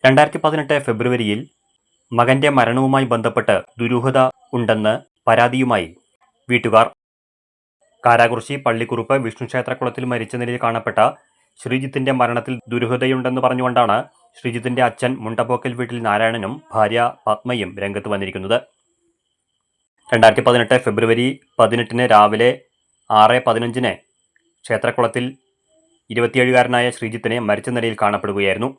2018 ഫെബ്രുവരിയിൽ മകന്റെ മരണവുമായി ബന്ധപ്പെട്ട് ദുരൂഹത ഉണ്ടെന്ന് പരാതിയുമായി വീട്ടുകാർ കാരാകുറിശി പള്ളിക്കുറുപ്പ് വിഷ്ണുക്ഷേത്രക്കുളത്തിൽ മരിച്ച നിലയിൽ കാണപ്പെട്ട ശ്രീജിത്തിന്റെ മരണത്തിൽ ദുരൂഹതയുണ്ടെന്ന് പറഞ്ഞുകൊണ്ടാണ് ശ്രീജിത്തിന്റെ അച്ഛൻ മുണ്ടപ്പോക്കൽ വീട്ടിൽ നാരായണനും ഭാര്യ പത്മയും രംഗത്ത് വന്നിരിക്കുന്നത്. 2018 ഫെബ്രുവരി 18 രാവിലെ 6:15 ക്ഷേത്രക്കുളത്തിൽ 27-കാരനായ ശ്രീജിത്തിനെ മരിച്ച നിലയിൽ കാണപ്പെടുകയായിരുന്നു.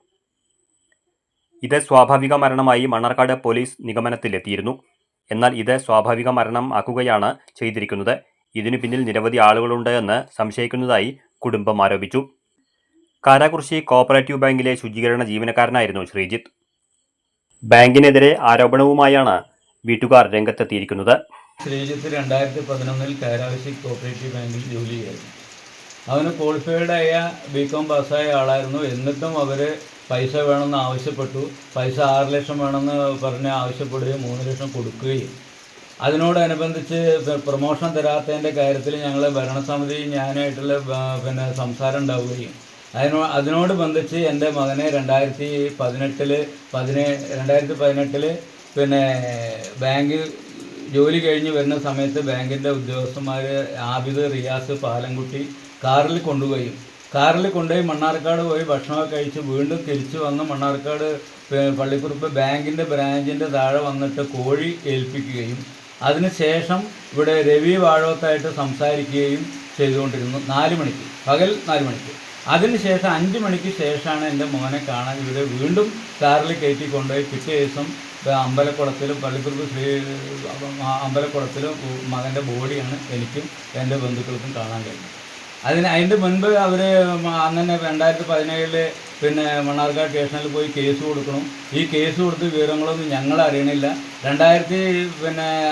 ഇത് സ്വാഭാവിക മരണമായി മണ്ണാർക്കാട് പോലീസ് നിഗമനത്തിലെത്തിയിരുന്നു. എന്നാൽ ഇത് സ്വാഭാവിക മരണം ആക്കുകയാണ് ചെയ്തിരിക്കുന്നത്. ഇതിനു പിന്നിൽ നിരവധി ആളുകളുണ്ട് എന്ന് സംശയിക്കുന്നതായി കുടുംബം ആരോപിച്ചു. കാരാകുറിശി കോഓപ്പറേറ്റീവ് ബാങ്കിലെ ശുചീകരണ ജീവനക്കാരനായിരുന്നു ശ്രീജിത്ത്. ബാങ്കിനെതിരെ ആരോപണവുമായാണ് വീട്ടുകാർ രംഗത്തെത്തിയിരിക്കുന്നത്. ശ്രീജിത്ത് 2011 കാരാകുറിശി കോഓപ്പറേറ്റീവ് ബാങ്കിൽ ജോലി ചെയ്യായിരുന്നു. അവന് ക്വാളിഫൈഡായ ബികോം പാസ്സായ ആളായിരുന്നു. എന്നിട്ടും അവർ പൈസ വേണമെന്ന് ആവശ്യപ്പെട്ടു. പൈസ 6 ലക്ഷം വേണമെന്ന് പറഞ്ഞ് ആവശ്യപ്പെടുകയും 3 ലക്ഷം കൊടുക്കുകയും അതിനോടനുബന്ധിച്ച് പ്രൊമോഷൻ തരാത്തതിൻ്റെ കാര്യത്തിൽ ഞങ്ങൾ ഭരണസമിതി ഞാനായിട്ടുള്ള സംസാരം ഉണ്ടാവുകയും അതിനോട് ബന്ധിച്ച് എൻ്റെ മകനെ 2018 ബാങ്ക് ജോലി കഴിഞ്ഞ് വരുന്ന സമയത്ത് ബാങ്കിൻ്റെ ഉദ്യോഗസ്ഥന്മാർ ആബിദ്, റിയാസ്, പാലംകുട്ടി കാറിൽ കൊണ്ടുപോയി മണ്ണാർക്കാട് പോയി ഭക്ഷണമൊക്കെ കഴിച്ച് വീണ്ടും തിരിച്ചു വന്ന് മണ്ണാർക്കാട് പള്ളിക്കുറുപ്പ് ബാങ്കിൻ്റെ ബ്രാഞ്ചിൻ്റെ താഴെ വന്നിട്ട് കോഴി ഏൽപ്പിക്കുകയും അതിനുശേഷം ഇവിടെ രവി വാഴവത്തായിട്ട് സംസാരിക്കുകയും ചെയ്തുകൊണ്ടിരുന്നു. 4 മണിക്ക്, പകൽ 4 മണിക്ക്. അതിനുശേഷം 5 മണിക്ക് ശേഷമാണ് എൻ്റെ മോനെ കാണാൻ ഇവരെ വീണ്ടും കാറിൽ കയറ്റിക്കൊണ്ടുപോയി പിറ്റേ ദിവസം അമ്പലക്കുളത്തിലും പള്ളിക്കുറുപ്പ് അമ്പലക്കുളത്തിലും മകൻ്റെ ബോഡിയാണ് എനിക്കും എൻ്റെ ബന്ധുക്കൾക്കും കാണാൻ കഴിഞ്ഞത്. അതിൻ്റെ മുൻപ് അവർ അങ്ങനെ 2017 മണ്ണാർക്കാട് സ്റ്റേഷനിൽ പോയി കേസ് കൊടുക്കണം. ഈ കേസ് കൊടുത്ത് വിവരങ്ങളൊന്നും ഞങ്ങൾ അറിയണില്ല.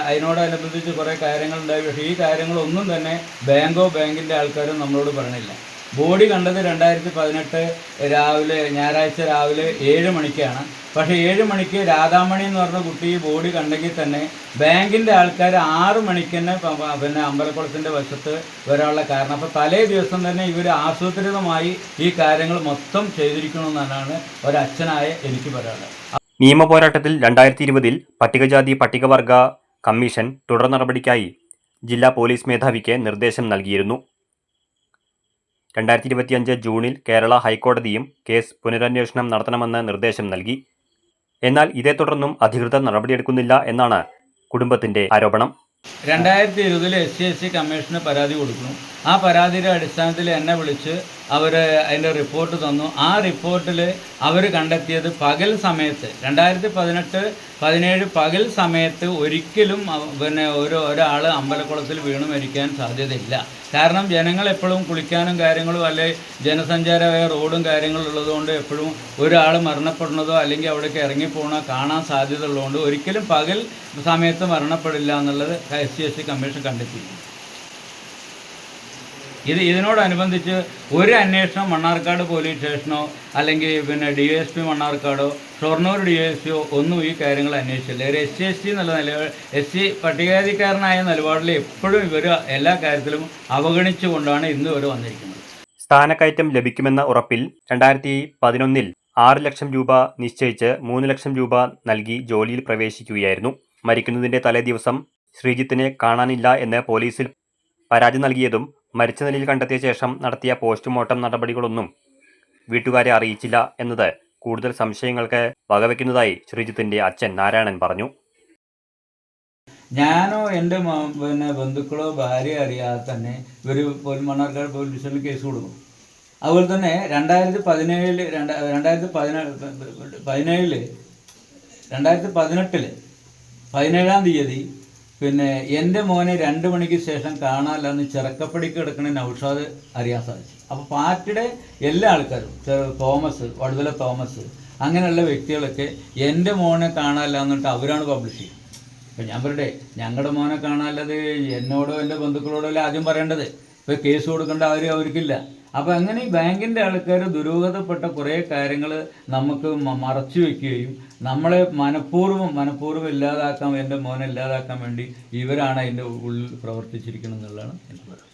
അതിനോടനുബന്ധിച്ച് കുറേ കാര്യങ്ങളുണ്ടായി. പക്ഷേ ഈ കാര്യങ്ങളൊന്നും തന്നെ ബാങ്കിൻ്റെ ആൾക്കാരും നമ്മളോട് പറയണില്ല. ബോഡി കണ്ടത് 2018 രാവിലെ, ഞായറാഴ്ച രാവിലെ 7 മണിക്കാണ്. പക്ഷേ 7 മണിക്ക് രാധാമണി എന്ന് പറഞ്ഞ കുട്ടി ബോഡി കണ്ടെങ്കിൽ തന്നെ ബാങ്കിൻ്റെ ആൾക്കാർ 6 മണിക്ക് തന്നെ അമ്പലക്കുളത്തിൻ്റെ വശത്ത് വരാനുള്ള കാരണം. അപ്പോൾ തലേ ദിവസം തന്നെ ഇവർ ആസൂത്രിതമായി ഈ കാര്യങ്ങൾ മൊത്തം ചെയ്തിരിക്കണമെന്നാണ് ഒരച്ഛനായ എനിക്ക് പറയാനുള്ളത്. നിയമ പോരാട്ടത്തിൽ 2020 പട്ടികജാതി പട്ടികവർഗ കമ്മീഷൻ തുടർ നടപടിക്കായി ജില്ലാ പോലീസ് മേധാവിക്ക് നിർദ്ദേശം നൽകിയിരുന്നു. 2025 ജൂണിൽ കേരള ഹൈക്കോടതിയും കേസ് പുനരന്വേഷണം നടത്തണമെന്ന് നിർദ്ദേശം നൽകി. എന്നാൽ ഇതേ തുടർന്നും അധികൃതർ നടപടിയെടുക്കുന്നില്ല എന്നാണ് കുടുംബത്തിന്റെ ആരോപണം. 2020 SC കമ്മീഷന് പരാതി കൊടുക്കുന്നു. ആ പരാതിയുടെ അടിസ്ഥാനത്തിൽ എന്നെ വിളിച്ച് അവർ അതിൻ്റെ റിപ്പോർട്ട് തന്നു. ആ റിപ്പോർട്ടിൽ അവർ കണ്ടെത്തിയത് പകൽ സമയത്ത് 2018-17 പകൽ സമയത്ത് ഒരിക്കലും ഒരാൾ അമ്പലക്കുളത്തിൽ വീണ് മരിക്കാൻ സാധ്യതയില്ല. കാരണം ജനങ്ങൾ എപ്പോഴും കുളിക്കാനും കാര്യങ്ങളും അല്ലെ ജനസഞ്ചാരമായ റോഡും കാര്യങ്ങളും ഉള്ളതുകൊണ്ട് എപ്പോഴും ഒരാൾ മരണപ്പെടുന്നതോ അല്ലെങ്കിൽ അവിടേക്ക് ഇറങ്ങിപ്പോകണോ കാണാൻ സാധ്യത ഉള്ളതുകൊണ്ട് ഒരിക്കലും പകൽ സമയത്ത് മരണപ്പെടില്ല എന്നുള്ളത് SC കമ്മീഷൻ കണ്ടെത്തി. ഇതിനോടനുബന്ധിച്ച് ഒരു അന്വേഷണം മണ്ണാർക്കാട് പോലീസ് സ്റ്റേഷനോ അല്ലെങ്കിൽ DSP മണ്ണാർക്കാടോ ഷൊർണൂർ DSPയോ ഒന്നും ഈ കാര്യങ്ങൾ അന്വേഷിച്ചില്ല. ഒരു SC എന്നുള്ള SC പട്ടികജാതിക്കാരനായ നിലപാടിൽ എപ്പോഴും ഇവർ എല്ലാ കാര്യത്തിലും അവഗണിച്ചുകൊണ്ടാണ് ഇന്ന് ഇവർ വന്നിരിക്കുന്നത്. സ്ഥാനക്കയറ്റം ലഭിക്കുമെന്ന ഉറപ്പിൽ 2011 6 ലക്ഷം രൂപ നിശ്ചയിച്ച് 3 ലക്ഷം രൂപ നൽകി ജോലിയിൽ പ്രവേശിക്കുകയായിരുന്നു. മരിക്കുന്നതിൻ്റെ തലേ ദിവസം ശ്രീജിത്തിനെ കാണാനില്ല എന്ന് പോലീസിൽ പരാതി നൽകിയതും മരിച്ച നിലയിൽ കണ്ടെത്തിയ ശേഷം നടത്തിയ പോസ്റ്റ്മോർട്ടം നടപടികളൊന്നും വീട്ടുകാരെ അറിയിച്ചില്ല എന്നത് കൂടുതൽ സംശയങ്ങൾക്ക് വകവെക്കുന്നതായി ശ്രീജിത്തിന്റെ അച്ഛൻ നാരായണൻ പറഞ്ഞു. ഞാനോ എൻ്റെ ബന്ധുക്കളോ ഭാര്യ അറിയാതെ തന്നെ ഇവർ മണ്ണാർക്കാട് പോലീസ് സ്റ്റേഷനിൽ കേസ് കൊടുക്കും. അതുപോലെ തന്നെ 17-ാം തീയതി എൻ്റെ മോനെ 2 മണിക്ക് ശേഷം കാണാനില്ലെന്ന് ചിറക്കപ്പടിക്ക് കിടക്കുന്ന നൗഷാദ് അറിയാൻ സാധിച്ചു. അപ്പോൾ പാർട്ടിയുടെ എല്ലാ ആൾക്കാരും തോമസ്, വടുതല തോമസ് അങ്ങനെയുള്ള വ്യക്തികളൊക്കെ എൻ്റെ മോനെ കാണാനില്ല എന്നിട്ട് അവരാണ് പബ്ലിഷ് ചെയ്യുന്നത്. അപ്പം ഞാൻ പറയട്ടെ, ഞങ്ങളുടെ മോനെ കാണാനല്ലത് എന്നോടോ എൻ്റെ ബന്ധുക്കളോടോ അല്ല ആദ്യം പറയേണ്ടത്. ഇപ്പോൾ കേസ് കൊടുക്കേണ്ട അവർക്കില്ല. അപ്പോൾ അങ്ങനെ ഈ ബാങ്കിൻ്റെ ആൾക്കാർ ദുരൂഹതപ്പെട്ട കുറേ കാര്യങ്ങൾ നമുക്ക് മറച്ചു വയ്ക്കുകയും നമ്മളെ മനഃപൂർവ്വം ഇല്ലാതാക്കാൻ, എൻ്റെ മോനെ ഇല്ലാതാക്കാൻ വേണ്ടി ഇവരാണ് അതിൻ്റെ ഉള്ളിൽ പ്രവർത്തിച്ചിരിക്കുന്നത് എന്നുള്ളതാണ് എനിക്ക് പറയുന്നത്.